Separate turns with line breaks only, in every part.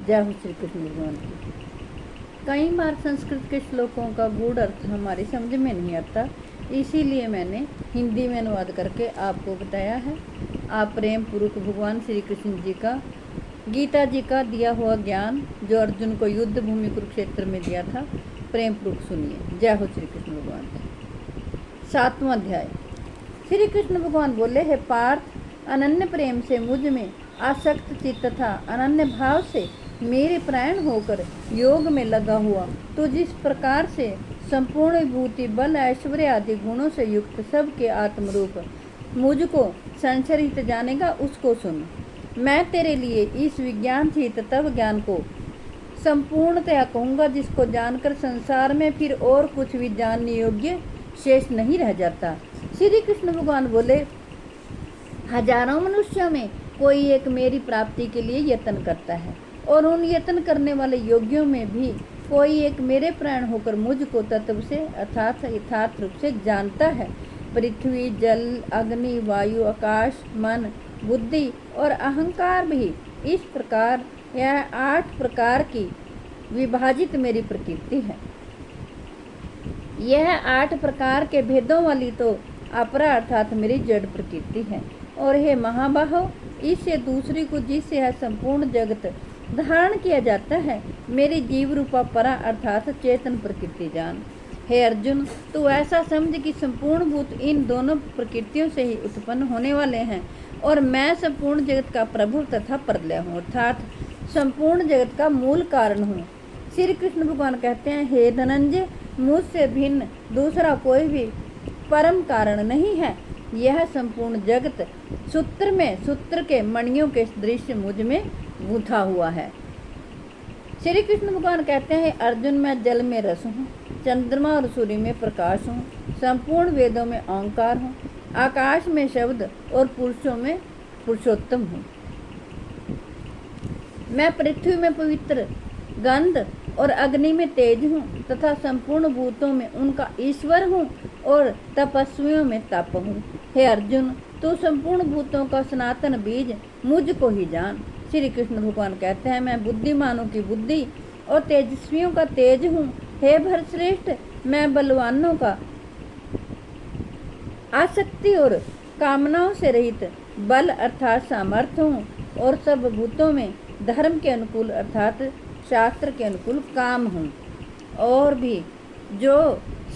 जय हो श्री कृष्ण भगवान की। कई बार संस्कृत के श्लोकों का गूढ़ अर्थ हमारी समझ में नहीं आता, इसीलिए मैंने हिंदी में अनुवाद करके आपको बताया है। आप प्रेम पूर्वक भगवान श्री कृष्ण जी का, गीता जी का दिया हुआ ज्ञान जो अर्जुन को युद्ध भूमि कुरुक्षेत्र में दिया था, प्रेम पूर्वक सुनिए। जय हो श्री कृष्ण भगवान की। 7वां अध्याय। श्री कृष्ण भगवान बोले, हे पार्थ, अनन्य प्रेम से मुझ में आसक्त चित्त तथा अनन्य भाव से मेरे प्राण होकर योग में लगा हुआ तो जिस प्रकार से संपूर्ण विभूति, बल, ऐश्वर्य आदि गुणों से युक्त सबके आत्मरूप मुझको संचरित जानेगा, उसको सुन। मैं तेरे लिए इस विज्ञान सहित तब ज्ञान को संपूर्णतया कहूँगा जिसको जानकर संसार में फिर और कुछ भी जानने योग्य शेष नहीं रह जाता। श्री कृष्ण भगवान बोले, हजारों मनुष्यों में कोई एक मेरी प्राप्ति के लिए यत्न करता है और उन यत्न करने वाले योगियों में भी कोई एक मेरे प्राण होकर मुझको तत्व से अर्थात यथार्थ रूप से जानता है। पृथ्वी, जल, अग्नि, वायु, आकाश, मन, बुद्धि और अहंकार भी इस प्रकार यह 8 प्रकार की विभाजित मेरी प्रकृति है। यह 8 प्रकार के भेदों वाली तो अपरा अर्थात मेरी जड़ प्रकृति है। और हे महाबाहो, इससे दूसरी को जिससे यह संपूर्ण जगत धारण किया जाता है, मेरी जीव रूपा परा अर्थात चेतन प्रकृति जान। हे अर्जुन, तू ऐसा समझ कि संपूर्ण भूत इन दोनों प्रकृतियों से ही उत्पन्न होने वाले हैं और मैं संपूर्ण जगत का प्रभु तथा प्रलय हूँ अर्थात संपूर्ण जगत का मूल कारण हूँ। श्री कृष्ण भगवान कहते हैं, हे धनंजय, मुझसे भिन्न दूसरा कोई भी परम कारण नहीं है। यह संपूर्ण जगत सूत्र में सूत्र के मणियों के दृश्य मुझ में गूंथा हुआ है। श्री कृष्ण भगवान कहते हैं, अर्जुन, मैं जल में रस हूँ, चंद्रमा और सूर्य में प्रकाश हूँ, संपूर्ण वेदों में ओंकार हूँ, आकाश में शब्द और पुरुषों में पुरुषोत्तम हूँ। मैं पृथ्वी में पवित्र गंध और अग्नि में तेज हूँ तथा संपूर्ण भूतों में उनका ईश्वर हूँ और तपस्वियों में तप हूँ। हे अर्जुन, तू संपूर्ण भूतों का सनातन बीज मुझको ही जान। श्री कृष्ण भगवान कहते हैं, मैं बुद्धिमानों की बुद्धि और तेजस्वियों का तेज हूँ। हे भरतश्रेष्ठ, मैं बलवानों का आसक्ति और कामनाओं से रहित बल अर्थात सामर्थ्य हूँ और सब भूतों में धर्म के अनुकूल अर्थात शास्त्र के अनुकूल काम हूँ। और भी जो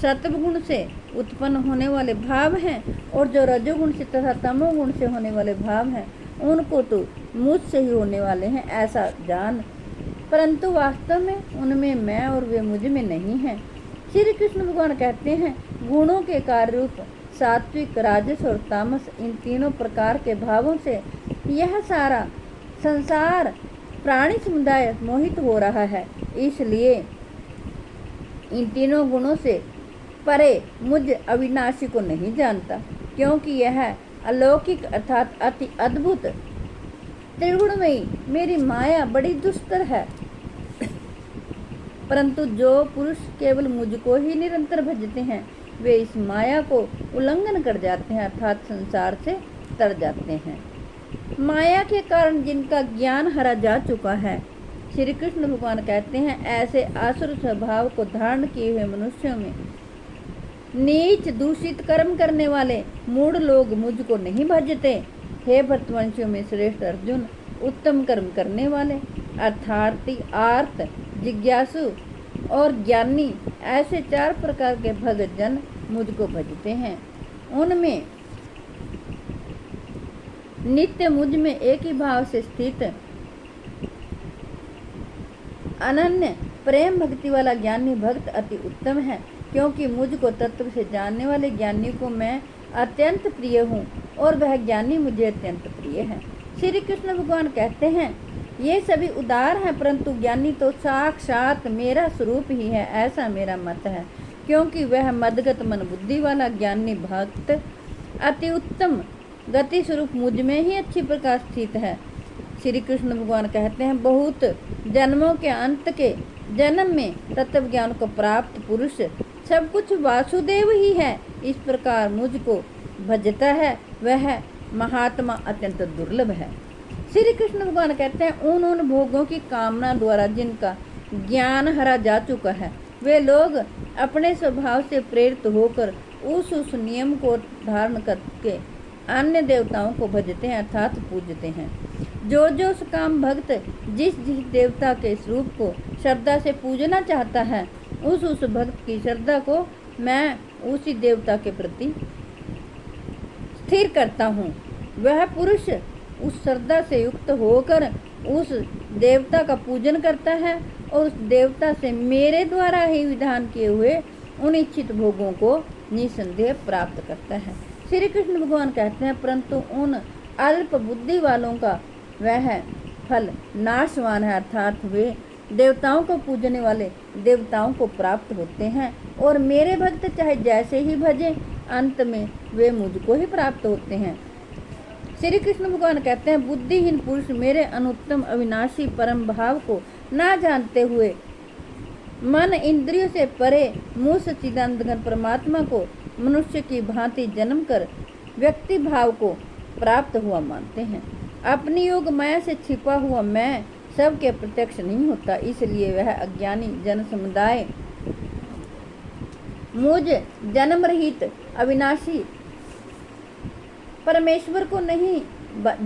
सत्वगुण से उत्पन्न होने वाले भाव हैं और जो रजोगुण से तथा तमोगुण से होने वाले भाव हैं, उनको तो मुझसे ही होने वाले हैं ऐसा जान, परंतु वास्तव में उनमें मैं और वे मुझ में नहीं हैं। श्री कृष्ण भगवान कहते हैं, गुणों के कार्य रूप सात्विक, राजस और तामस, इन तीनों प्रकार के भावों से यह सारा संसार प्राणी समुदाय मोहित हो रहा है। इसलिए इन तीनों गुणों से परे मुझ अविनाशी को नहीं जानता, क्योंकि यह अलौकिक अर्थात अति अद्भुत त्रिगुणमयी मेरी माया बड़ी दुष्कर है। परंतु जो पुरुष केवल मुझको ही निरंतर भजते हैं, वे इस माया को उल्लंघन कर जाते हैं अर्थात संसार से तर जाते हैं। माया के कारण जिनका ज्ञान हरा जा चुका है, श्री कृष्ण भगवान कहते हैं, ऐसे आसुर स्वभाव को धारण किए हुए मनुष्यों में नीच दूषित कर्म करने वाले मूढ़ लोग मुझको नहीं भजते। हे भरतवंशियों में श्रेष्ठ अर्जुन, उत्तम कर्म करने वाले अर्थार्थी, आर्त, जिज्ञासु और ज्ञानी, ऐसे 4 प्रकार के भगत जन मुझको भजते हैं। उनमें नित्य मुझ में एक ही भाव से स्थित अनन्य प्रेम भक्ति वाला ज्ञानी भक्त अति उत्तम है, क्योंकि मुझको तत्व से जानने वाले ज्ञानी को मैं अत्यंत प्रिय हूँ और वह ज्ञानी मुझे अत्यंत प्रिय है। श्री कृष्ण भगवान कहते हैं, ये सभी उदार हैं, परंतु ज्ञानी तो साक्षात मेरा स्वरूप ही है, ऐसा मेरा मत है, क्योंकि वह मदगत मन बुद्धि वाला ज्ञानी भक्त अति उत्तम गति स्वरूप मुझ में ही अच्छी प्रकार स्थित है। श्री कृष्ण भगवान कहते हैं, बहुत जन्मों के अंत के जन्म में तत्व ज्ञान को प्राप्त पुरुष सब कुछ वासुदेव ही है, इस प्रकार मुझको भजता है, वह महात्मा अत्यंत दुर्लभ है। श्री कृष्ण भगवान कहते हैं उन भोगों की कामना द्वारा जिनका ज्ञान हरा जा चुका है, वे लोग अपने स्वभाव से प्रेरित होकर उस नियम को धारण करके अन्य देवताओं को भजते हैं अर्थात पूजते हैं। जो काम भक्त जिस देवता के स्वरूप को श्रद्धा से पूजना चाहता है, उस भक्त की श्रद्धा को मैं उसी देवता के प्रति स्थिर करता हूँ। वह पुरुष उस श्रद्धा से युक्त होकर उस देवता का पूजन करता है और उस देवता से मेरे द्वारा ही विधान किए हुए उन इच्छित भोगों को निसंदेह प्राप्त करता है। श्री कृष्ण भगवान कहते हैं परंतु उन अल्प बुद्धि वालों का वह फल नाशवान है, अर्थात वे देवताओं को पूजने वाले देवताओं को प्राप्त होते हैं और मेरे भक्त चाहे जैसे ही भजे अंत में वे मुझको ही प्राप्त होते हैं। श्री कृष्ण भगवान कहते हैं बुद्धिहीन पुरुष मेरे अनुत्तम अविनाशी परम भाव को ना जानते हुए मन इंद्रियों से परे मुझ सच्चिदानंद परमात्मा को मनुष्य की भांति जन्म कर व्यक्ति भाव को प्राप्त हुआ मानते हैं। अपनी योग माया से छिपा हुआ मैं सबके प्रत्यक्ष नहीं होता, इसलिए वह अज्ञानी जन समुदाय मुझ जन्म रहित अविनाशी परमेश्वर को नहीं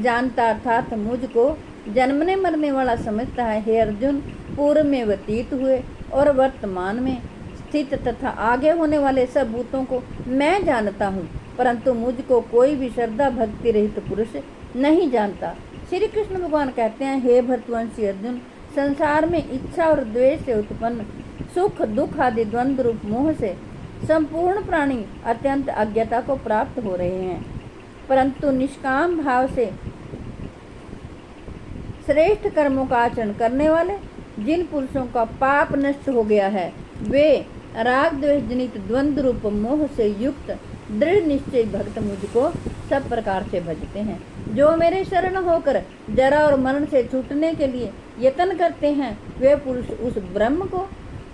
जानता, अर्थात मुझको जन्मने मरने वाला समझता है। हे अर्जुन, पूर्व में व्यतीत हुए और वर्तमान में स्थित तथा आगे होने वाले सब भूतों को मैं जानता हूँ, परंतु मुझको कोई भी श्रद्धा भक्ति रहित पुरुष नहीं जानता। श्री कृष्ण भगवान कहते हैं हे भरतवंशी अर्जुन, संसार में इच्छा और द्वेष से उत्पन्न सुख दुख आदि द्वंद्व रूप मोह से संपूर्ण प्राणी अत्यंत अज्ञता को प्राप्त हो रहे हैं, परंतु निष्काम भाव से श्रेष्ठ कर्मों का आचरण करने वाले जिन पुरुषों का पाप नष्ट हो गया है, वे राग द्वेष जनित द्वंद्व रूप मोह से युक्त दृढ़ निश्चय भक्त मुझको सब प्रकार से भजते हैं। जो मेरे शरण होकर जरा और मरण से छूटने के लिए यत्न करते हैं, वे पुरुष उस ब्रह्म को,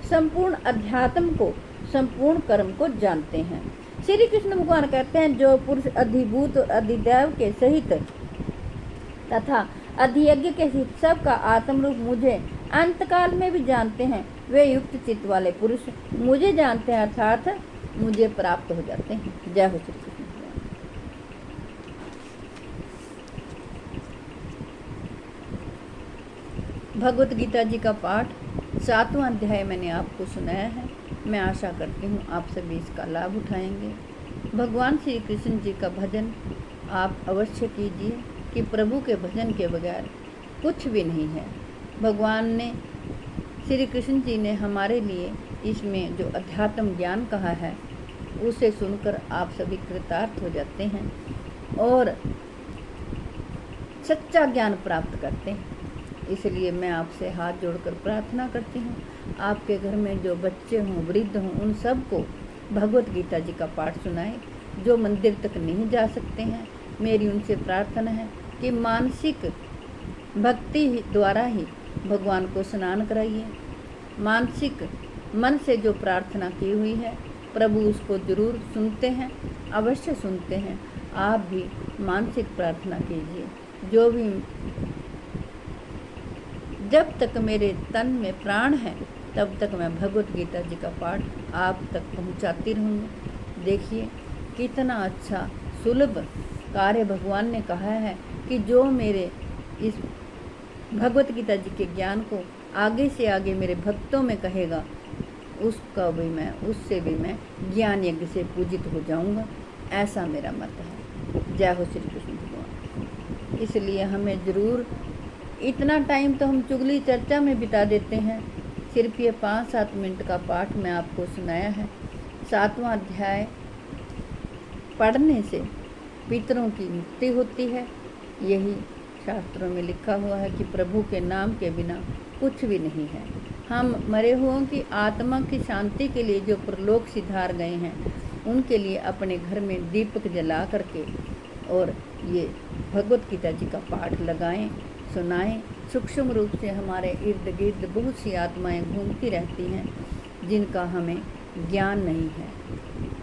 संपूर्ण अध्यात्म को, संपूर्ण कर्म को जानते हैं। श्री कृष्ण भगवान कहते हैं जो पुरुष अधिभूत और अधिदैव के सहित तथा अधियज्ञ के सहित सबका आत्म रूप मुझे अंतकाल में भी जानते हैं, वे युक्त चित्त वाले पुरुष मुझे जानते हैं, अर्थात मुझे प्राप्त हो जाते हैं। जय हो श्री कृष्ण। भगवत गीता जी का पाठ 7वां अध्याय मैंने आपको सुनाया है। मैं आशा करती हूँ आप सभी इसका लाभ उठाएंगे। भगवान श्री कृष्ण जी का भजन आप अवश्य कीजिए कि प्रभु के भजन के बगैर कुछ भी नहीं है। भगवान ने, श्री कृष्ण जी ने हमारे लिए इसमें जो अध्यात्म ज्ञान कहा है उसे सुनकर आप सभी कृतार्थ हो जाते हैं और सच्चा ज्ञान प्राप्त करते हैं। इसलिए मैं आपसे हाथ जोड़कर प्रार्थना करती हूँ, आपके घर में जो बच्चे हों, वृद्ध हों, उन सब को भगवत गीता जी का पाठ सुनाएं। जो मंदिर तक नहीं जा सकते हैं, मेरी उनसे प्रार्थना है कि मानसिक भक्ति द्वारा ही भगवान को स्नान कराइए। मानसिक मन से जो प्रार्थना की हुई है प्रभु उसको जरूर सुनते हैं, अवश्य सुनते हैं। आप भी मानसिक प्रार्थना कीजिए। जो भी, जब तक मेरे तन में प्राण है तब तक मैं भगवत गीता जी का पाठ आप तक पहुंचाती रहूँगी। देखिए कितना अच्छा सुलभ कार्य भगवान ने कहा है कि जो मेरे इस भगवत गीता जी के ज्ञान को आगे से आगे मेरे भक्तों में कहेगा, उससे भी मैं ज्ञान यज्ञ से पूजित हो जाऊंगा। ऐसा मेरा मत है। जय हो श्री कृष्ण भगवान। इसलिए हमें ज़रूर, इतना टाइम तो हम चुगली चर्चा में बिता देते हैं, सिर्फ ये 5-7 मिनट का पाठ मैं आपको सुनाया है। 7वां अध्याय पढ़ने से पितरों की मुक्ति होती है। यही शास्त्रों में लिखा हुआ है कि प्रभु के नाम के बिना कुछ भी नहीं है। हम मरे हुओं की आत्मा की शांति के लिए जो परलोक सिधार गए हैं, उनके लिए अपने घर में दीपक जला करके और ये भगवत गीता जी का पाठ लगाएं, सुनाएं। सूक्ष्म रूप से हमारे इर्द गिर्द बहुत सी आत्माएं घूमती रहती हैं जिनका हमें ज्ञान नहीं है,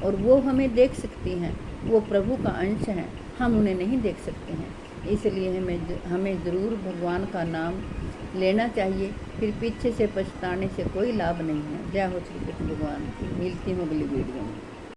और वो हमें देख सकती हैं। वो प्रभु का अंश हैं, हम उन्हें नहीं देख सकते हैं। इसलिए हमें ज़रूर भगवान का नाम लेना चाहिए, फिर पीछे से पछताने से कोई लाभ नहीं है। जय हो श्री कृष्ण भगवान की। मिलती हूँ अगली वीडियो में।